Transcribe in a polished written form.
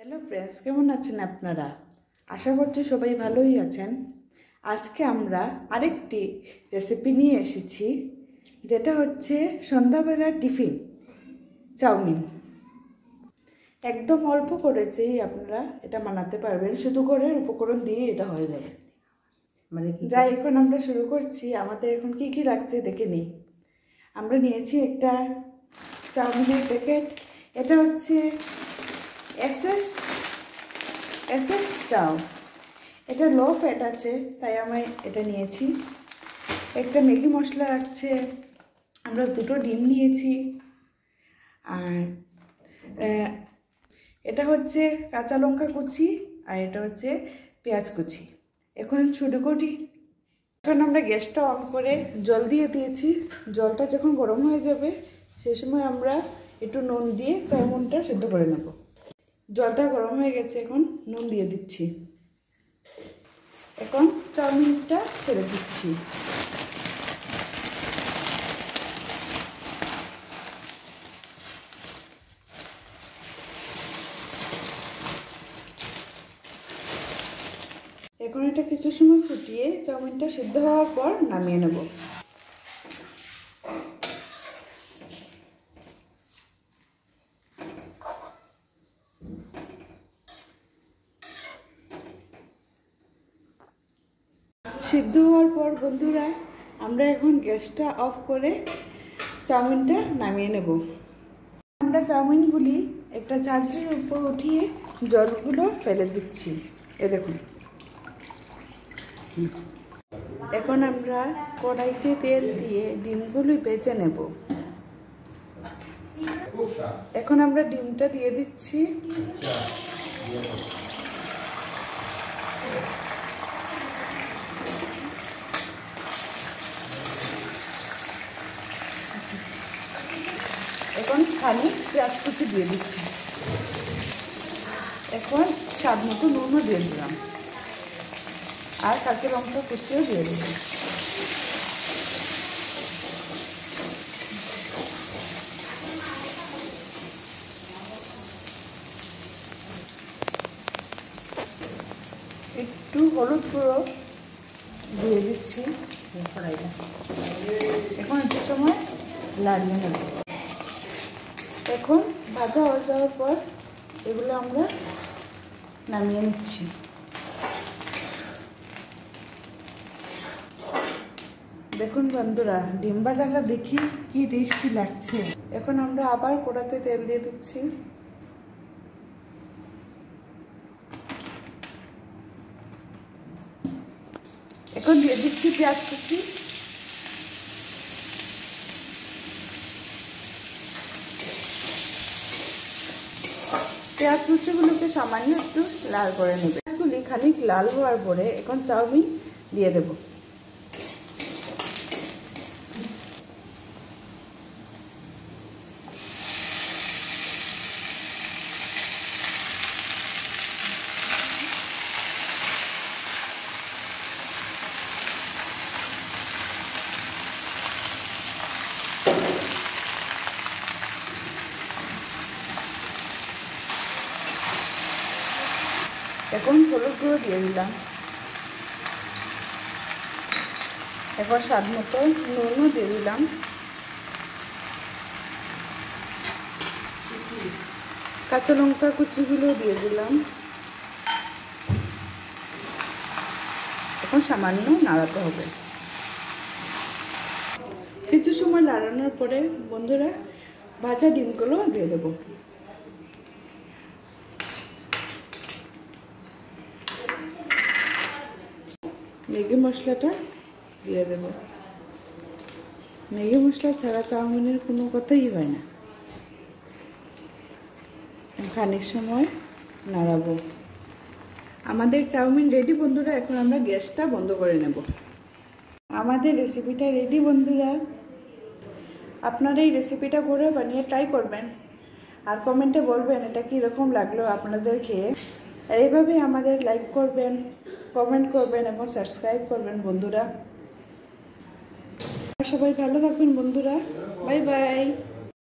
Hello friends, কেমন আছেন আপনারা? আশা করছি সবাই ভালোই আছেন। আজকে আমরা আরেকটি রেসিপি নিয়ে এসেছি, যেটা হচ্ছে সন্ধ্যাবেলার টিফিন চাউমিন। একদম অল্প করেছেই আপনারা এটা বানাতে পারবেন, শুধু ঘরের উপকরণ দিয়ে এটা হয়ে যাবে। যাই, এখন আমরা শুরু করছি। আমাদের এখন কি কি লাগছে দেখে নিই। আমরা নিয়েছি একটা চাউমিনের প্যাকেট। এটা হচ্ছে এসএস চাউ। এটা লো ফ্যাট আছে, তাই আমি এটা নিয়েছি। একটা ম্যাগি মশলা লাগছে। আমরা দুটো ডিম নিয়েছি। আর এটা হচ্ছে কাঁচা লঙ্কা কুচি, আর এটা হচ্ছে পেঁয়াজ কুচি। এখন শুরু করি। এখন আমরা গ্যাসটা অন করে জল দিয়ে দিয়েছি। জলটা যখন গরম হয়ে যাবে, সেই সময় আমরা একটু নুন দিয়ে চাউমিনটা সেদ্ধ করে নেব। জলটা গরম হয়ে গেছে, এখন নুন দিয়ে দিচ্ছি। এখন চাউমিনটা ছেড়ে দিচ্ছি। এখন এটা কিছু সময় ফুটিয়ে চাউমিনটা সিদ্ধ হওয়ার পর নামিয়ে নেব। সিদ্ধ হওয়ার পর বন্ধুরা, আমরা এখন গ্যাসটা অফ করে চাউমিনটা নামিয়ে নেব। আমরা চাউমিনগুলি একটা চালচির উপর উঠিয়ে জলগুলো ফেলে দিচ্ছি। এ দেখুন। এখন আমরা কড়াইতে তেল দিয়ে ডিমগুলি ভেজে নেব। এখন আমরা ডিমটা দিয়ে দিচ্ছি। এখন খালি পেঁয়াজ কুচি দিয়ে দিচ্ছি। এখন স্বাদ মতো নুনও দিয়ে দিলাম, আর কাঁচা লঙ্কা কুচিও দিয়ে দিলাম। একটু হলুদ গুঁড়ো দিয়ে দিচ্ছি কড়াইটা। এখন একটু সময় লাগিয়ে নেব। এখন ভাজা হয়ে যাওয়ার পর এগুলো আমরা নামিয়ে নিচ্ছি। দেখুন বন্ধুরা, ডিম ভাজাটা দেখি কি টেস্টি লাগছে। এখন আমরা আবার কড়াতে তেল দিয়ে দিচ্ছি। এখন দিয়ে দিচ্ছি পেঁয়াজ কুচি। পেঁয়াজ কুচিগুলোকে সামান্য একটু লাল করে নেবে। পেঁয়াজগুলি খানিক লাল হওয়ার পরে এখন চাউমিন দিয়ে দেব। এখন হলুদ গুঁড়ো দিয়ে দিলাম। এবার স্বাদ মতো নুনও দিয়ে দিলাম। কাঁচা লঙ্কা কুচিগুলো দিয়ে দিলাম। এখন সামান্য নাড়াতে হবে। কিছু সময় নাড়ানোর পরে বন্ধুরা, ভাজা ডিমগুলো দিয়ে দেবো। ম্যাগি মশলাটা দিয়ে দেব। ম্যাগি মশলা ছাড়া চাউমিনের কোনো কথাই হয় না। খানিক সময় নাড়াবো। আমাদের চাউমিন রেডি বন্ধুরা। এখন আমরা গ্যাসটা বন্ধ করে নেব। আমাদের রেসিপিটা রেডি বন্ধুরা। আপনারা এই রেসিপিটা করে বানিয়ে ট্রাই করবেন, আর কমেন্টে বলবেন এটা কীরকম লাগলো আপনাদের খেয়ে। আর এইভাবে আমাদের লাইক করবেন, কমেন্ট করবেন এবং সাবস্ক্রাইব করবেন বন্ধুরা। সবাই ভালো থাকবেন বন্ধুরা। Bye bye.